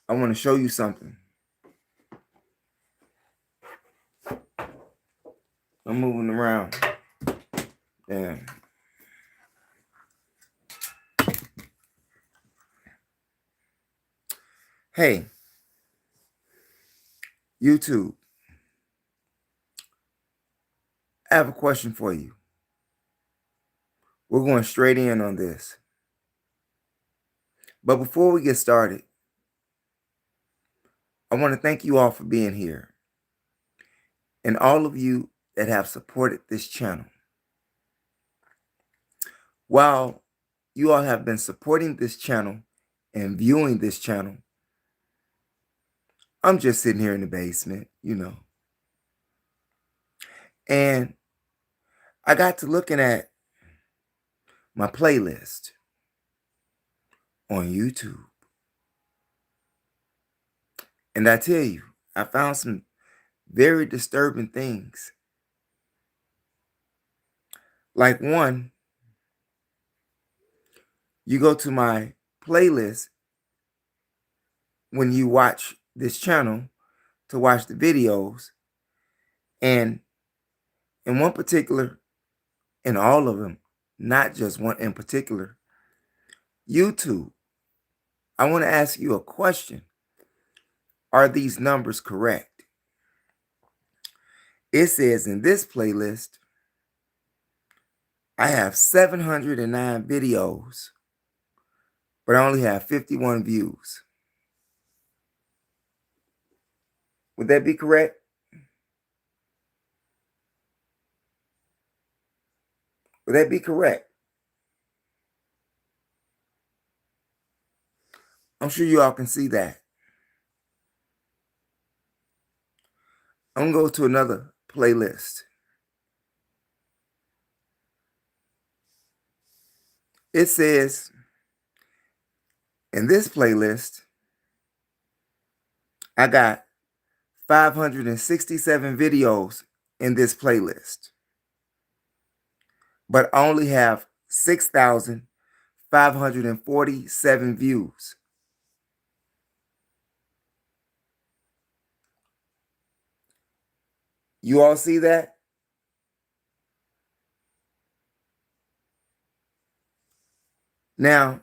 I want to show you something. I'm moving around. Damn. Hey, YouTube, I have a question for you. We're going straight in on this. But before we get started, I want to thank you all for being here and all of you that have supported this channel. While you all have been supporting this channel and viewing this channel, I'm just sitting here in the basement, And I got to looking at my playlist on YouTube. And I tell you, I found some very disturbing things. Like one, you go to my playlist when you watch this channel to watch the videos, and in one particular, in all of them, not just one in particular, YouTube, I want to ask you a question. Are these numbers correct? It says in this playlist, I have 709 videos, but I only have 51 views. Would that be correct? Would that be correct? I'm sure you all can see that. I'm going to go to another playlist. It says in this playlist, I got 567 videos in this playlist, but I only have 6,547 views. You all see that? Now,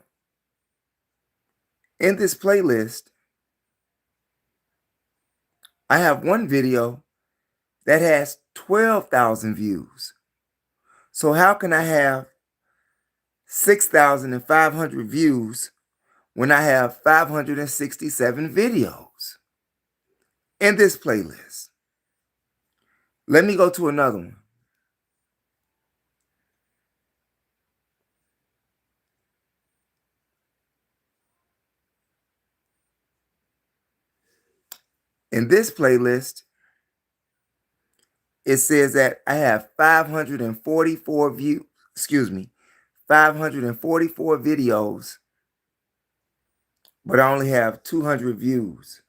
in this playlist, I have one video that has 12,000 views. So how can I have 6,500 views when I have 567 videos in this playlist? Let me go to another one. In this playlist, it says that I have 544 videos, but I only have 200 views.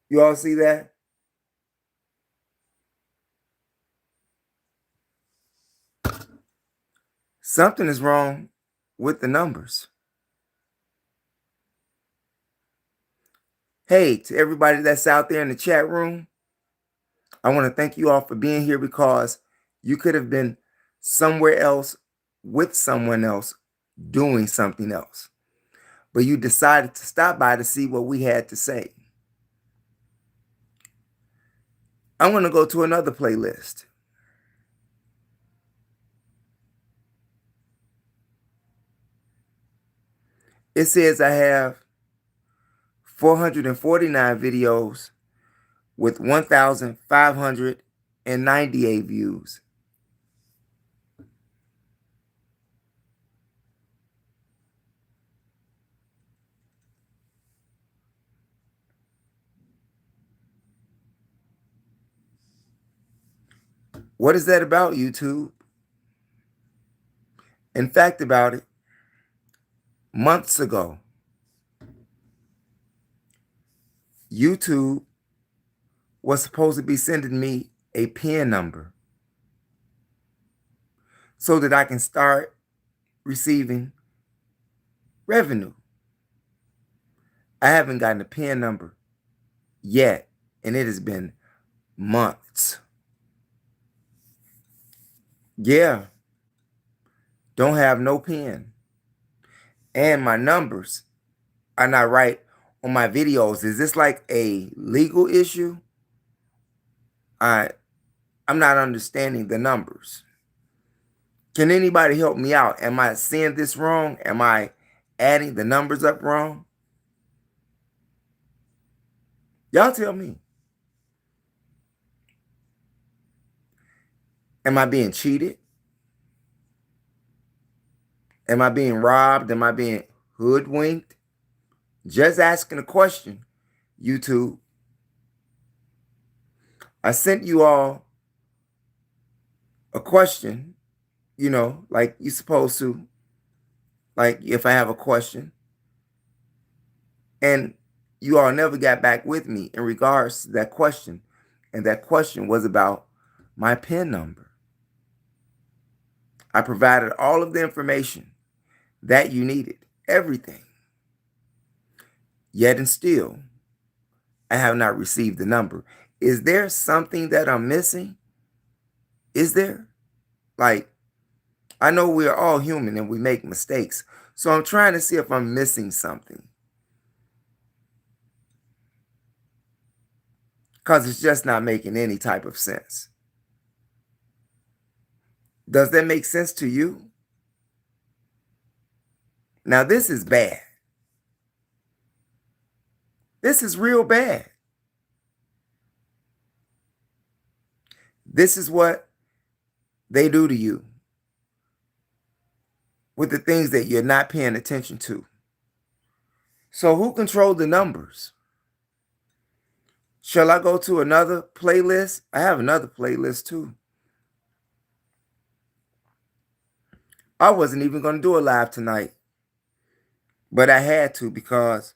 You all see that? Something is wrong with the numbers. Hey, to everybody that's out there in the chat room, I want to thank you all for being here, because you could have been somewhere else with someone else doing something else, but you decided to stop by to see what we had to say. I'm going to go to another playlist. It says I have 449 videos with 1,598 views. What is that about, YouTube? In fact, about it, months ago, YouTube was supposed to be sending me a PIN number so that I can start receiving revenue. I haven't gotten a PIN number yet, and it has been months. Yeah, don't have no PIN. And my numbers are not right on my videos. Is this like a legal issue? I'm not understanding the numbers. Can anybody help me out? Am I seeing this wrong? Am I adding the numbers up wrong? Y'all tell me. Am I being cheated? Am I being robbed? Am I being hoodwinked? Just asking a question, YouTube. I sent you all a question, like you're supposed to, like if I have a question. And you all never got back with me in regards to that question. And that question was about my PIN number. I provided all of the information that you needed, everything. Yet and still, I have not received the number. Is there something that I'm missing? Is there? Like, I know we're all human and we make mistakes. So I'm trying to see if I'm missing something. Because it's just not making any type of sense. Does that make sense to you? Now, this is bad. This is real bad. This is what they do to you with the things that you're not paying attention to. So who controlled the numbers? Shall I go to another playlist? I have another playlist too. I wasn't even going to do a live tonight, but I had to because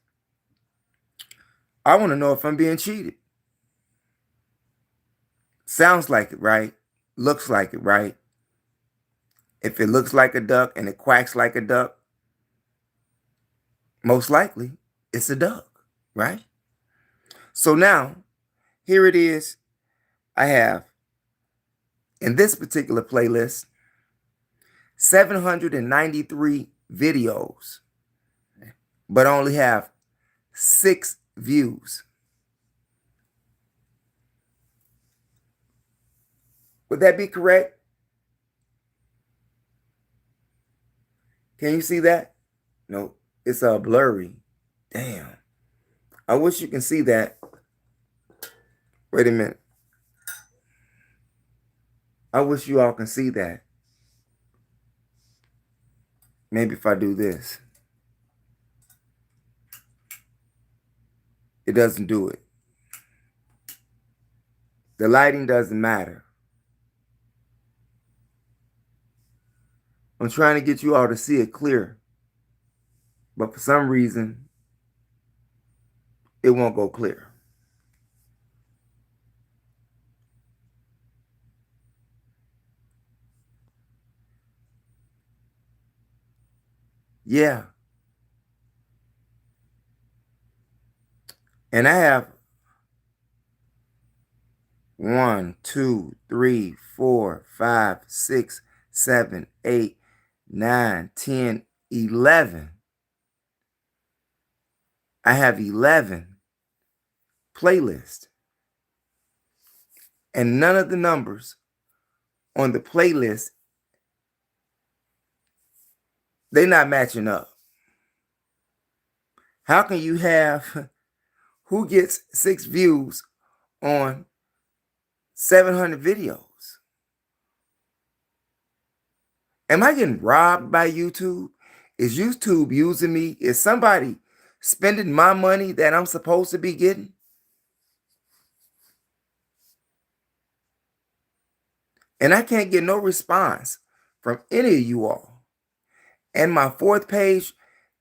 I want to know if I'm being cheated. Sounds like it, right? Looks like it, right? If it looks like a duck and it quacks like a duck, most likely it's a duck, right? So now, here it is. I have, in this particular playlist, 793 videos, but only have 6 views. Would that be correct? Can you see that? No, it's blurry. Damn. I wish you can see that. Wait a minute. I wish you all can see that. Maybe if I do this. It doesn't do it. The lighting doesn't matter. I'm trying to get you all to see it clear. But for some reason, it won't go clear. Yeah. And I have 1, 2, 3, 4, 5, 6, 7, 8, 9, 10, 11. I have 11 playlists. And none of the numbers on the playlist, they're not matching up. How can you have who gets 6 views on 700 videos? Am I getting robbed by YouTube? Is YouTube using me? Is somebody spending my money that I'm supposed to be getting? And I can't get no response from any of you all. And my 4th page,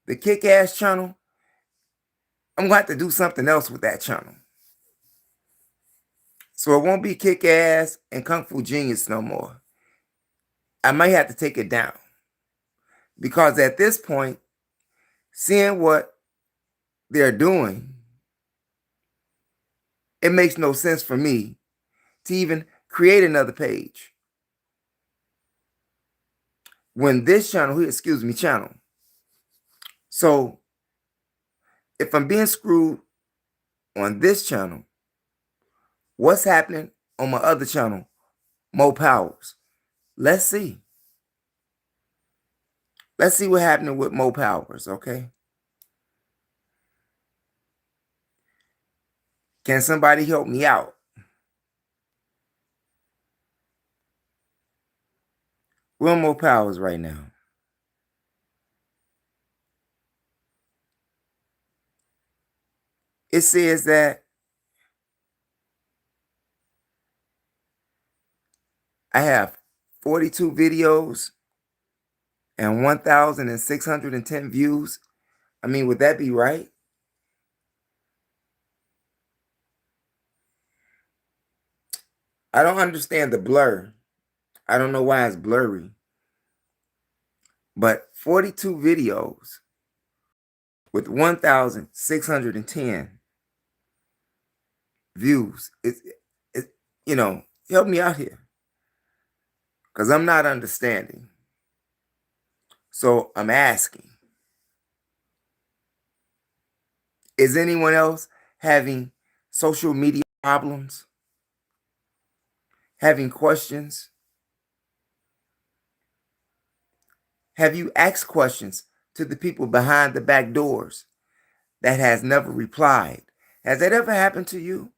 the Kick-Ass channel, I'm going to have to do something else with that channel. So it won't be Kick-Ass and Kung Fu Genius no more. I might have to take it down. Because at this point, seeing what they're doing, it makes no sense for me to even create another page when this channel here, channel. So if I'm being screwed on this channel, what's happening on my other channel, Mo Powers? Let's see. Let's see what's happening with Mo Powers, okay? Can somebody help me out? We're on Mo Powers right now. It says that I have 42 videos and 1,610 views. I mean, would that be right? I don't understand the blur. I don't know why it's blurry. But 42 videos with 1,610 views. Help me out here. Because I'm not understanding. So I'm asking. Is anyone else having social media problems? Having questions? Have you asked questions to the people behind the back doors that has never replied? Has that ever happened to you?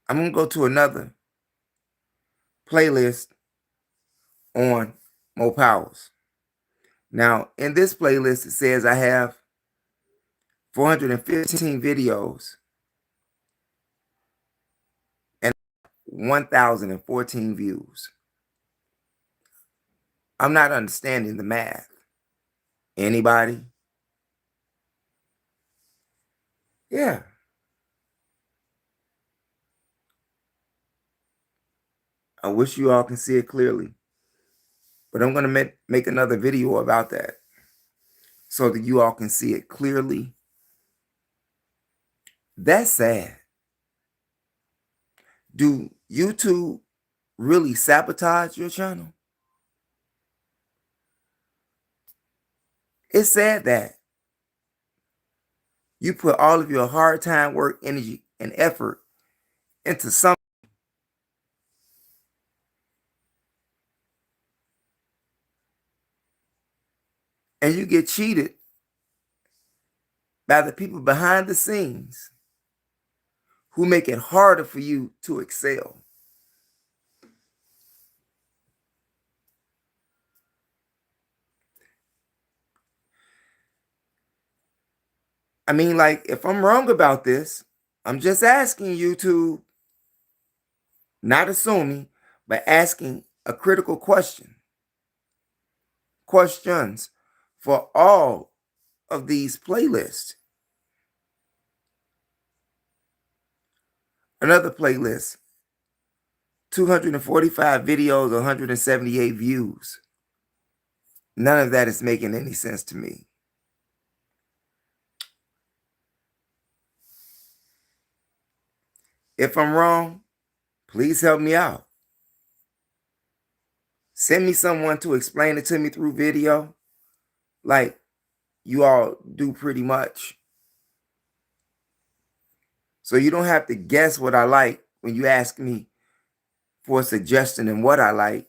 I'm going to go to another playlist on Mo Powers. Now, in this playlist, it says I have 415 videos and 1,014 views. I'm not understanding the math. Anybody? Yeah. I wish you all can see it clearly. But I'm going to make another video about that so that you all can see it clearly. That's sad. Do YouTube really sabotage your channel? It's sad that you put all of your hard time, work, energy, and effort into something, and you get cheated by the people behind the scenes who make it harder for you to excel. I mean, like, if I'm wrong about this, I'm just asking you to, not assuming, but asking a critical question. Questions for all of these playlists. Another playlist, 245 videos, 178 views. None of that is making any sense to me. If I'm wrong, please help me out. Send me someone to explain it to me through video, like you all do pretty much. So you don't have to guess what I like when you ask me for a suggestion in what I like.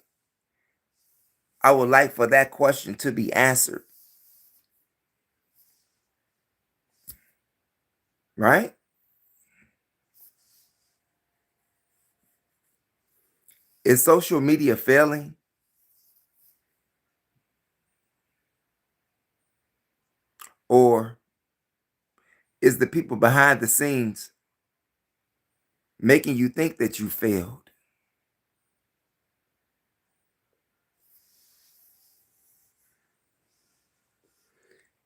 I would like for that question to be answered. Right? Is social media failing? Or is the people behind the scenes making you think that you failed?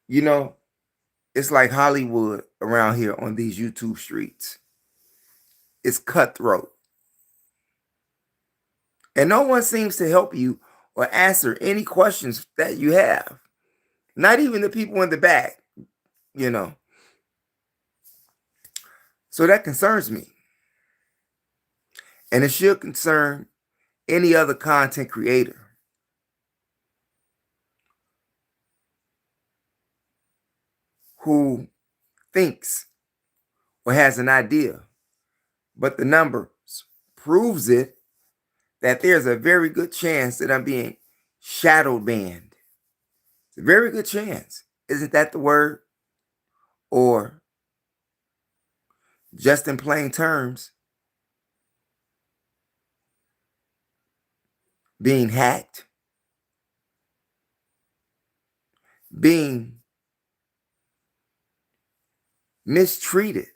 You know, it's like Hollywood around here on these YouTube streets. It's cutthroat. And no one seems to help you or answer any questions that you have. Not even the people in the back, you know. So that concerns me. And it should concern any other content creator who thinks or has an idea, but the numbers proves it, that there's a very good chance that I'm being shadow banned. It's a very good chance. Isn't that the word? Or just in plain terms, being hacked, being mistreated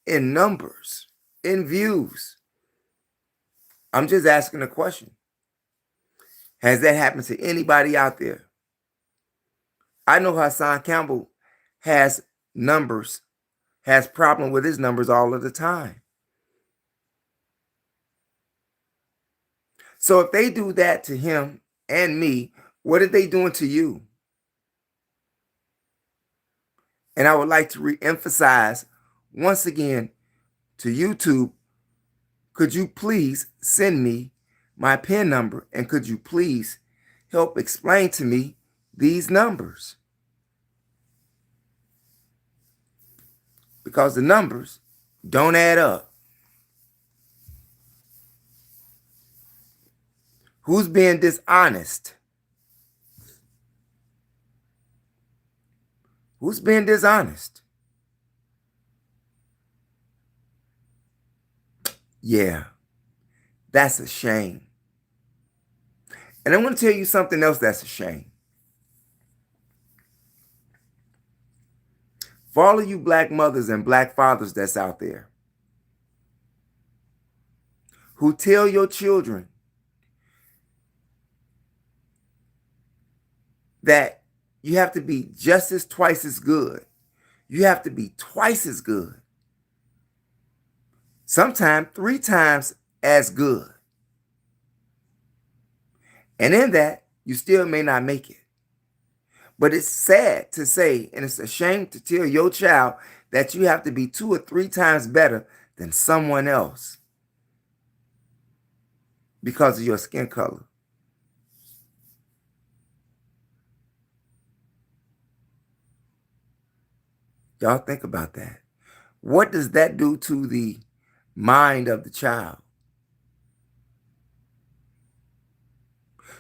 in numbers, in views. I'm just asking a question. Has that happened to anybody out there? I know Hassan Campbell has numbers, has problem with his numbers all of the time. So if they do that to him and me, what are they doing to you? And I would like to re-emphasize once again to YouTube, could you please send me my PIN number, and could you please help explain to me these numbers? Because the numbers don't add up. Who's being dishonest? Who's being dishonest? Yeah, that's a shame. And I'm going to tell you something else that's a shame. For all of you black mothers and black fathers that's out there who tell your children that you have to be just as twice as good. You have to be twice as good. Sometimes 3 times as good. And in that, you still may not make it. But it's sad to say, and it's a shame to tell your child that you have to be 2 or 3 times better than someone else because of your skin color. Y'all think about that. What does that do to the mind of the child?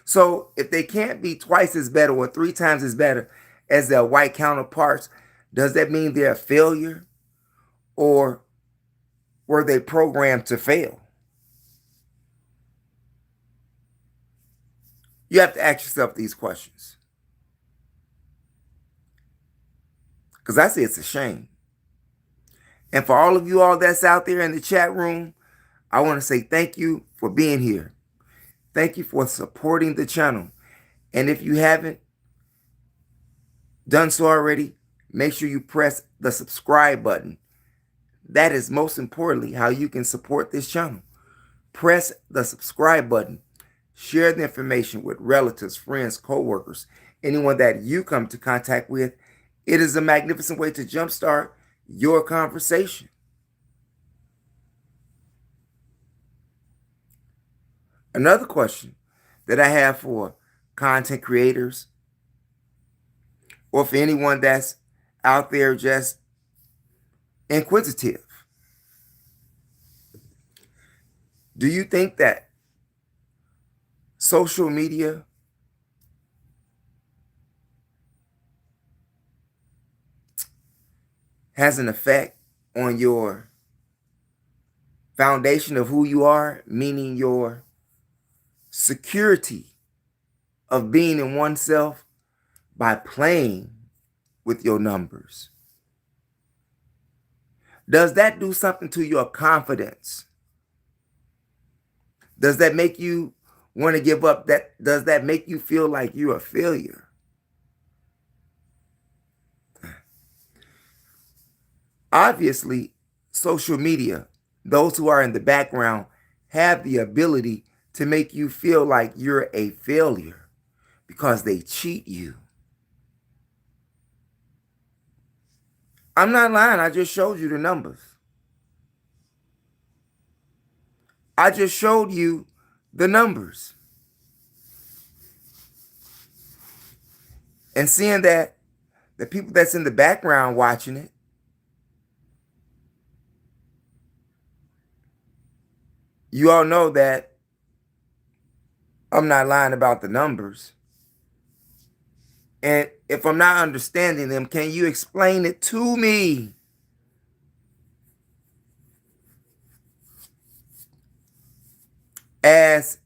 So if they can't be twice as better or 3 times as better as their white counterparts, does that mean they're a failure? Or were they programmed to fail? You have to ask yourself these questions. Because I say it's a shame. And for all of you all that's out there in the chat room, I want to say thank you for being here. Thank you for supporting the channel. And if you haven't done so already, make sure you press the subscribe button. That is most importantly how you can support this channel. Press the subscribe button. Share the information with relatives, friends, co-workers, anyone that you come to contact with. It is a magnificent way to jumpstart your conversation. Another question that I have for content creators, or for anyone that's out there just inquisitive. Do you think that social media has an effect on your foundation of who you are, meaning your security of being in oneself by playing with your numbers? Does that do something to your confidence? Does that make you want to give up? Does that make you feel like you're a failure? Obviously, social media, those who are in the background, have the ability to make you feel like you're a failure. because they cheat you. I'm not lying. I just showed you the numbers. I just showed you the numbers. And seeing that the people that's in the background watching it, you all know that I'm not lying about the numbers. And if I'm not understanding them, can you explain it to me? As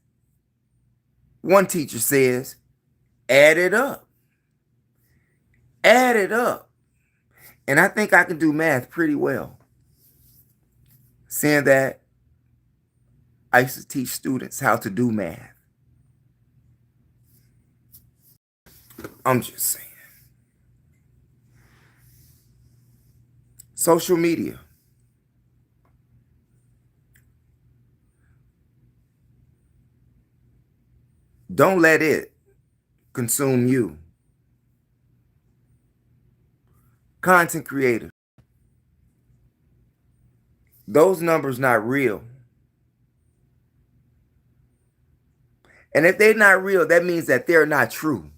one teacher says, add it up. Add it up. And I think I can do math pretty well. Saying that I used to teach students how to do math. I'm just saying. Social media. Don't let it consume you. Content creators. Those numbers not real. And if they're not real, that means that they're not true.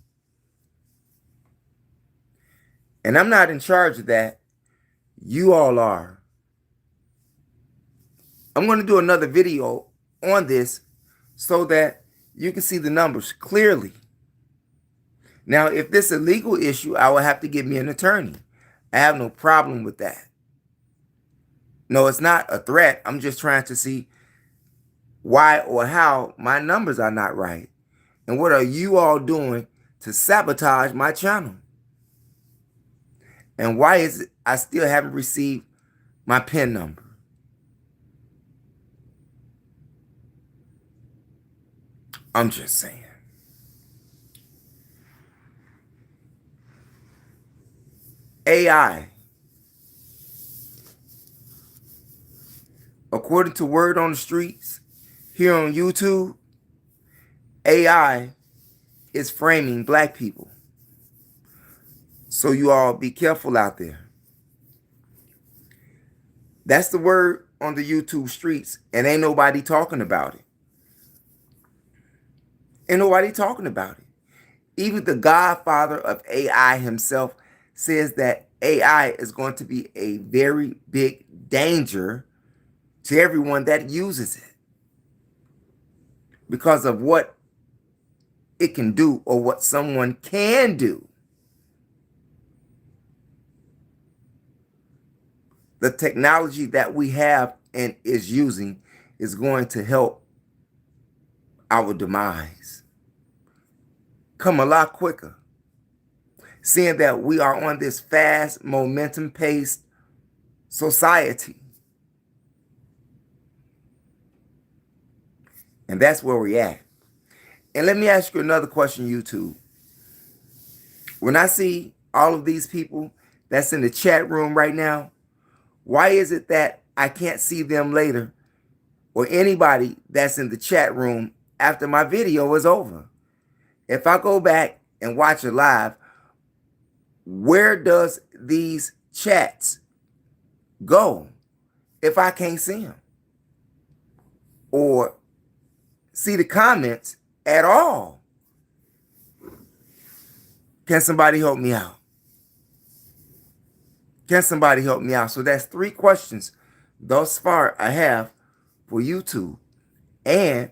And I'm not in charge of that. You all are. I'm going to do another video on this so that you can see the numbers clearly. Now, if this is a legal issue, I will have to get me an attorney. I have no problem with that. No, it's not a threat. I'm just trying to see why or how my numbers are not right. And what are you all doing to sabotage my channel? And why is it I still haven't received my PIN number? I'm just saying. AI. According to word on the streets, here on YouTube, AI is framing black people. So you all be careful out there. That's the word on the YouTube streets, and ain't nobody talking about it. Ain't nobody talking about it. Even the godfather of AI himself says that AI is going to be a very big danger to everyone that uses it because of what it can do or what someone can do. The technology that we have and is using is going to help our demise come a lot quicker. Seeing that we are on this fast, momentum-paced society. And that's where we're at. And let me ask you another question, YouTube. When I see all of these people that's in the chat room right now, why is it that I can't see them later or anybody that's in the chat room after my video is over? If I go back and watch it live, where does these chats go if I can't see them or see the comments at all? Can somebody help me out? Can somebody help me out? So that's 3 questions thus far I have for YouTube. And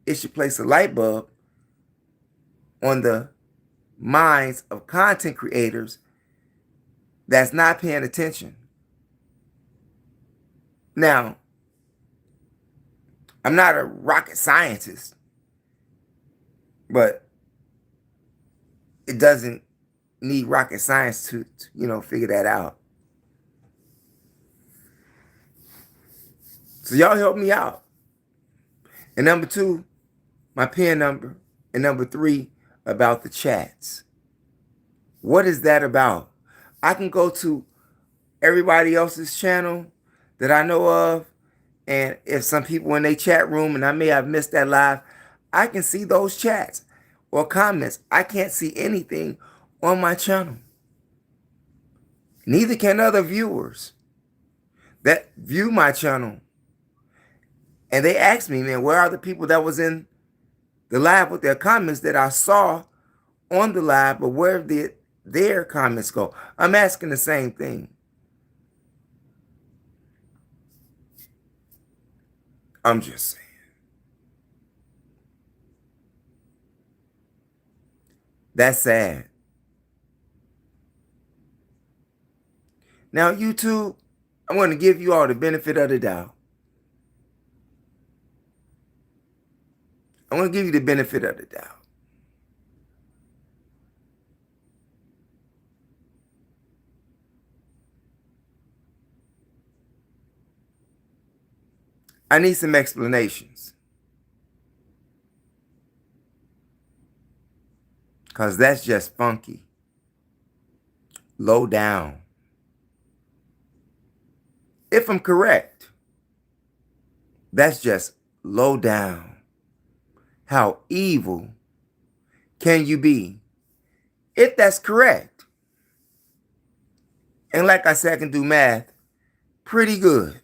it should place a light bulb on the minds of content creators that's not paying attention. Now, I'm not a rocket scientist, but it doesn't need rocket science to figure that out. So y'all help me out. And number 2, my PIN number. And number 3, about the chats. What is that about? I can go to everybody else's channel that I know of, and if some people in their chat room, and I may have missed that live, I can see those chats. or comments. I can't see anything on my channel. Neither can other viewers that view my channel. And they asked me, man, where are the people that was in the live with their comments that I saw on the live, but where did their comments go? I'm asking the same thing. I'm just saying. That's sad. Now, YouTube, I'm going to give you all the benefit of the doubt. I'm going to give you the benefit of the doubt. I need some explanations. Because that's just funky. Low down. If I'm correct, that's just low down. How evil can you be? If that's correct. And like I said, I can do math pretty good.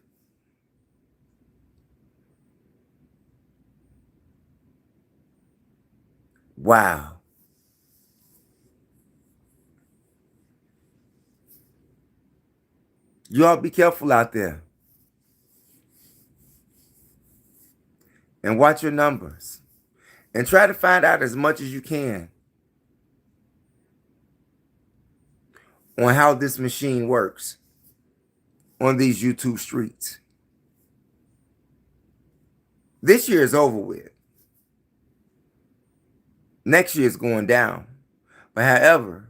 Wow. You all be careful out there. And watch your numbers. And try to find out as much as you can on how this machine works on these YouTube streets. This year is over with. Next year is going down. But however,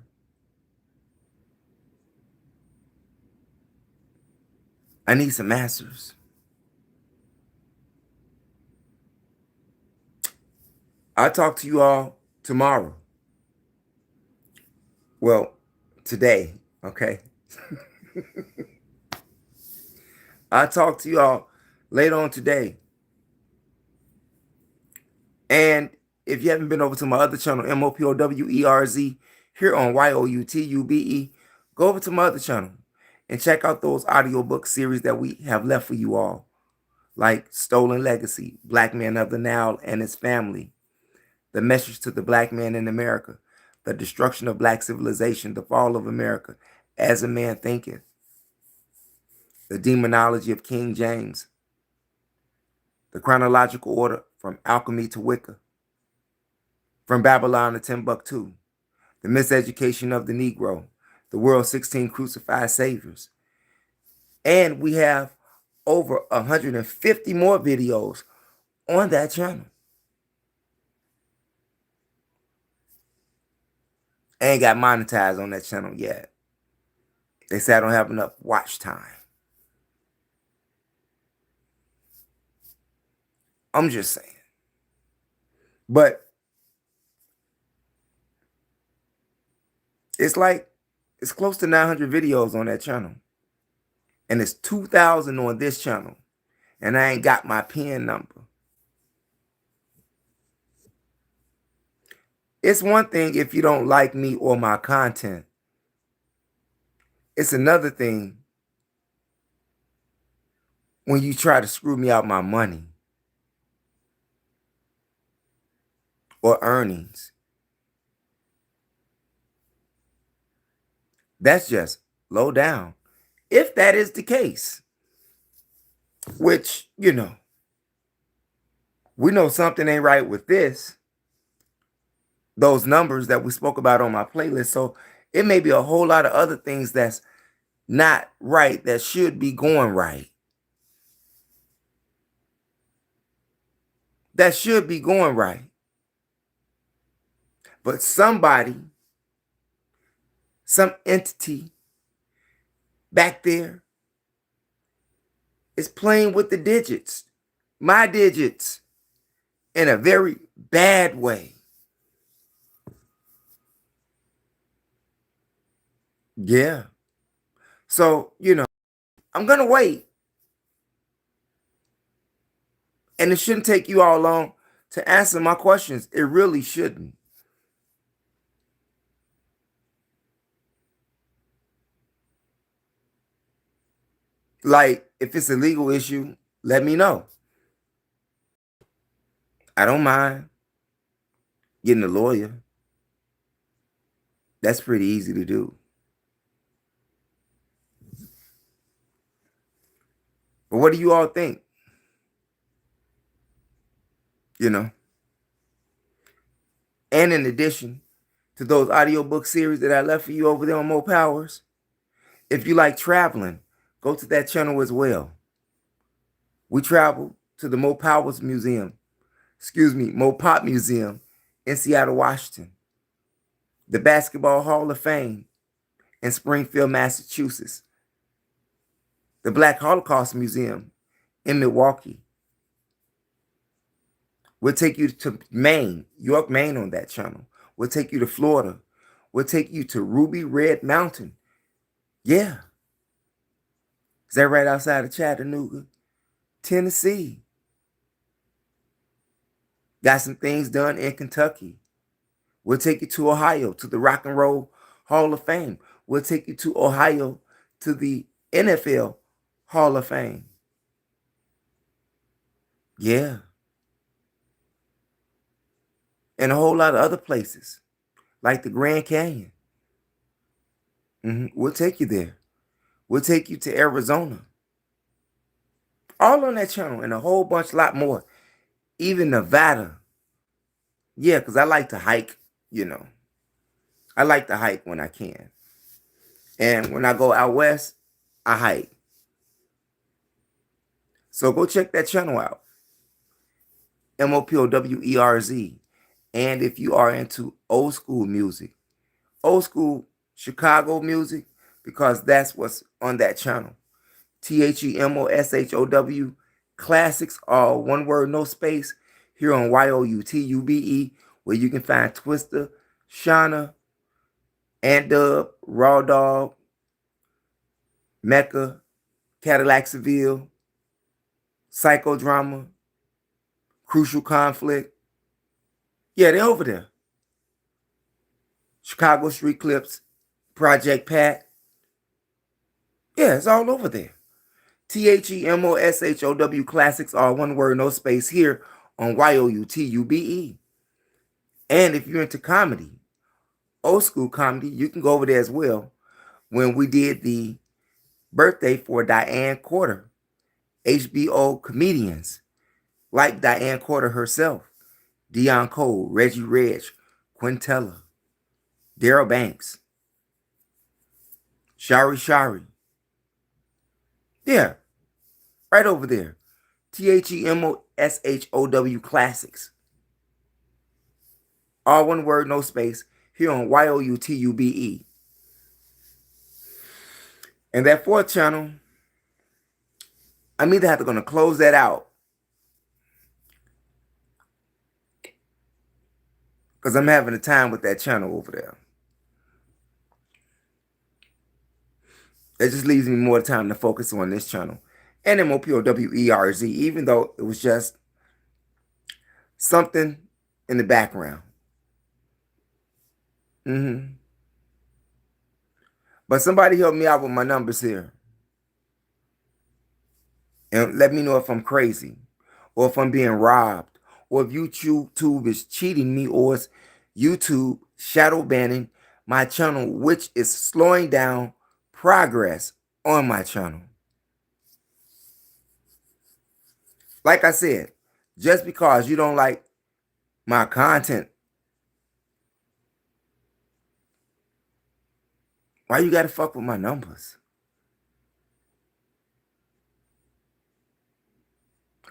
I need some answers. I'll talk to you all tomorrow. Well, today, okay? I'll talk to you all later on today. And if you haven't been over to my other channel, MOPOWERZ, here on YOUTUBE, go over to my other channel and check out those audiobook series that we have left for you all, like Stolen Legacy, Black Man of the Nile and His Family, The Message to the Black Man in America, The Destruction of Black Civilization, The Fall of America, As a Man Thinketh, The Demonology of King James, The Chronological Order from Alchemy to Wicca, From Babylon to Timbuktu, The Miseducation of the Negro, The World's 16 Crucified Saviors. And we have over 150 more videos on that channel. I ain't got monetized on that channel yet. They say I don't have enough watch time. I'm just saying. But it's like, it's close to 900 videos on that channel. And it's 2,000 on this channel. And I ain't got my PIN number. It's one thing if you don't like me or my content. It's another thing when you try to screw me out my money or earnings. That's just low down. If that is the case, which, you know, we know something ain't right with this, those numbers that we spoke about on my playlist. So it may be a whole lot of other things that's not right that should be going right. That should be going right. But somebody, some entity back there is playing with the digits, my digits, in a very bad way. Yeah. So, you know, I'm going to wait. And it shouldn't take you all long to answer my questions. It really shouldn't. Like, if it's a legal issue, let me know. I don't mind getting a lawyer. That's pretty easy to do. But what do you all think? You know? And in addition to those audiobook series that I left for you over there on Mo Powers, if you like traveling, go to that channel as well. We travel to the Mo Powers Museum, Mo Pop Museum in Seattle, Washington, the Basketball Hall of Fame in Springfield, Massachusetts, the Black Holocaust Museum in Milwaukee. We'll take you to Maine, York, Maine on that channel. We'll take you to Florida. We'll take you to Ruby Red Mountain. Yeah. Is that right outside of Chattanooga? Tennessee. Got some things done in Kentucky. We'll take you to Ohio, to the Rock and Roll Hall of Fame. We'll take you to Ohio, to the NFL Hall of Fame. Yeah. And a whole lot of other places, like the Grand Canyon. We'll take you there. We'll take you to Arizona. All on that channel and a whole lot more. Even Nevada. Yeah, because I like to hike, you know. I like to hike when I can. And when I go out west, I hike. So go check that channel out. MOPOWERZ. And if you are into old school music, old school Chicago music, because that's what's on that channel. THEMOSHOW classics, all one word, no space, here on YOUTUBE, where you can find Twister, Shauna, Ant Dub, Raw Dog, Mecca, Cadillac Seville, Psychodrama, Crucial Conflict. Yeah, they're over there. Chicago Street Clips, Project Pat. Yeah, it's all over there. THEMOSHOW classics, all one word, no space, here on YOUTUBE. And if you're into comedy, old school comedy, you can go over there as well. When we did the birthday for Diane Corder, HBO comedians like Diane Corder herself, Dion Cole, Reggie Reg, Quintella, Daryl Banks, Shari. Yeah, right over there. THEMOSHOW classics. All one word, no space, here on YOUTUBE. And that fourth channel, I'm either going to close that out because I'm having a time with that channel over there. That just leaves me more time to focus on this channel. And MOPOWERZ, even though it was just something in the background. But somebody help me out with my numbers here. And let me know if I'm crazy, or if I'm being robbed, or if YouTube is cheating me, or it's YouTube shadow banning my channel, which is slowing down progress on my channel. Like I said, just because you don't like my content, why you gotta fuck with my numbers?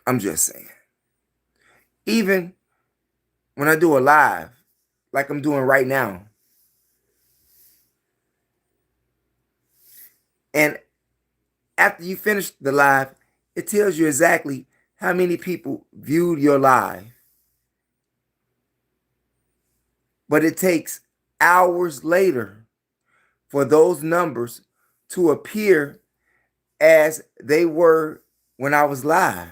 I'm just saying. Even when I do a live, like I'm doing right now, and after you finish the live, it tells you exactly how many people viewed your live. But it takes hours later for those numbers to appear as they were when I was live.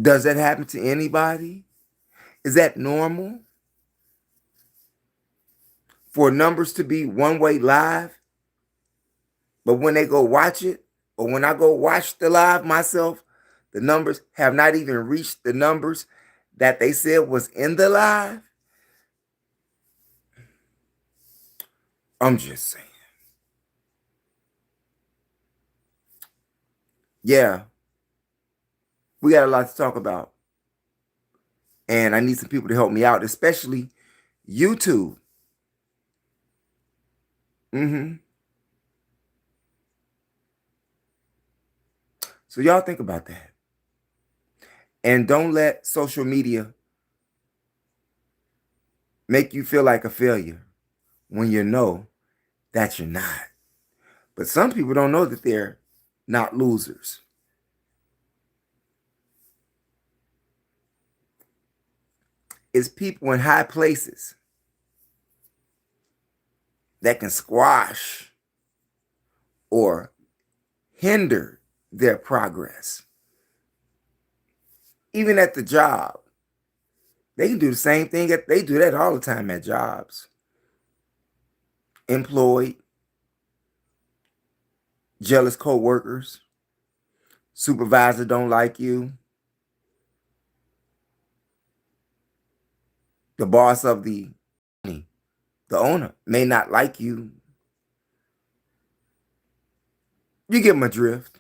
Does that happen to anybody? Is that normal? For numbers to be one way live But when they go watch it, or when I go watch the live myself, the numbers have not even reached the numbers that they said was in the live. I'm just saying. Yeah, we got a lot to talk about. And I need some people to help me out, especially YouTube. So y'all think about that. And don't let social media make you feel like a failure when you know that you're not. But some people don't know that they're not losers. It's people in high places that can squash or hinder their progress. Even at the job, they can do the same thing. They do that all the time at jobs. Employed, jealous co-workers, supervisor don't like you, the boss of the owner may not like you. You get my drift.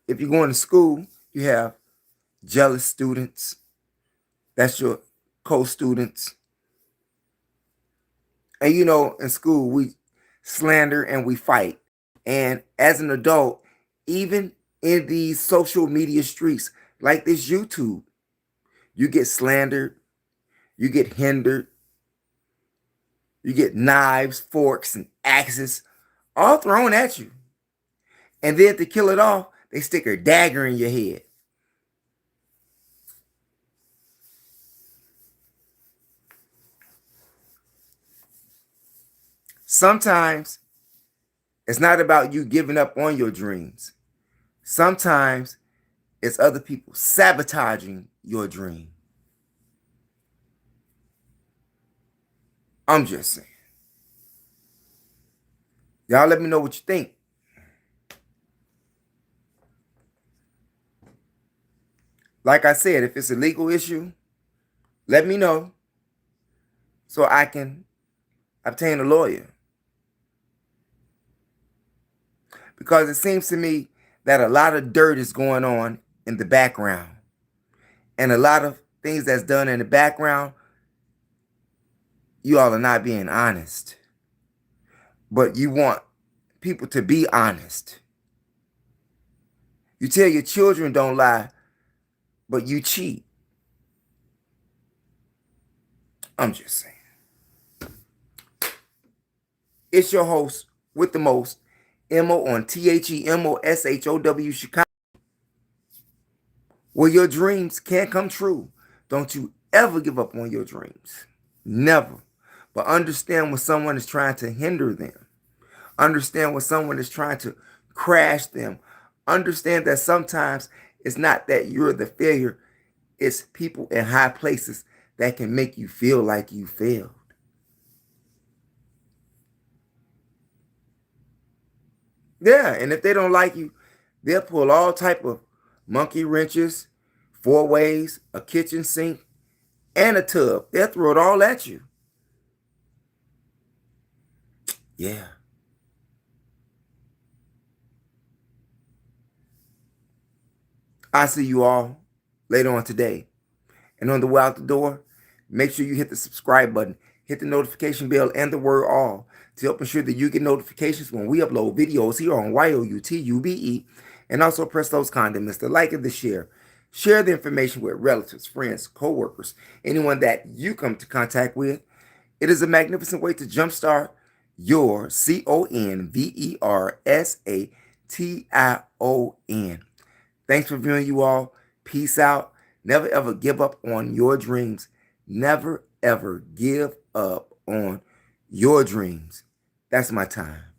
If you're going to school, you have jealous students. That's your co-students. And you know, in school, we slander and we fight. And as an adult, even in these social media streets, like this YouTube, you get slandered, you get hindered, you get knives, forks, and axes all thrown at you. And then to kill it off, they stick a dagger in your head. Sometimes it's not about you giving up on your dreams. Sometimes it's other people sabotaging your dream. I'm just saying. Y'all let me know what you think. Like I said, if it's a legal issue, let me know so I can obtain a lawyer. Because it seems to me that a lot of dirt is going on in the background. And a lot of things that's done in the background, you all are not being honest. But you want people to be honest. You tell your children don't lie, but you cheat. I'm just saying. It's your host with the most, Mo on THEMOSHOW Chicago, where your dreams can come true. Don't you ever give up on your dreams. Never. But understand when someone is trying to hinder them. Understand when someone is trying to crash them. Understand that sometimes it's not that you're the failure. It's people in high places that can make you feel like you failed. Yeah, and if they don't like you, they'll pull all type of monkey wrenches, 4-ways, a kitchen sink, and a tub. They'll throw it all at you. Yeah. I'll see you all later on today. And on the way out the door, make sure you hit the subscribe button, hit the notification bell, and the word all to help ensure that you get notifications when we upload videos here on YOUTUBE. And also press those condiments, the like and the share. Share the information with relatives, friends, co-workers, anyone that you come to contact with. It is a magnificent way to jumpstart your CONVERSATION. Thanks for viewing, you all. Peace out. Never ever give up on your dreams. Never ever give up on your dreams. That's my time.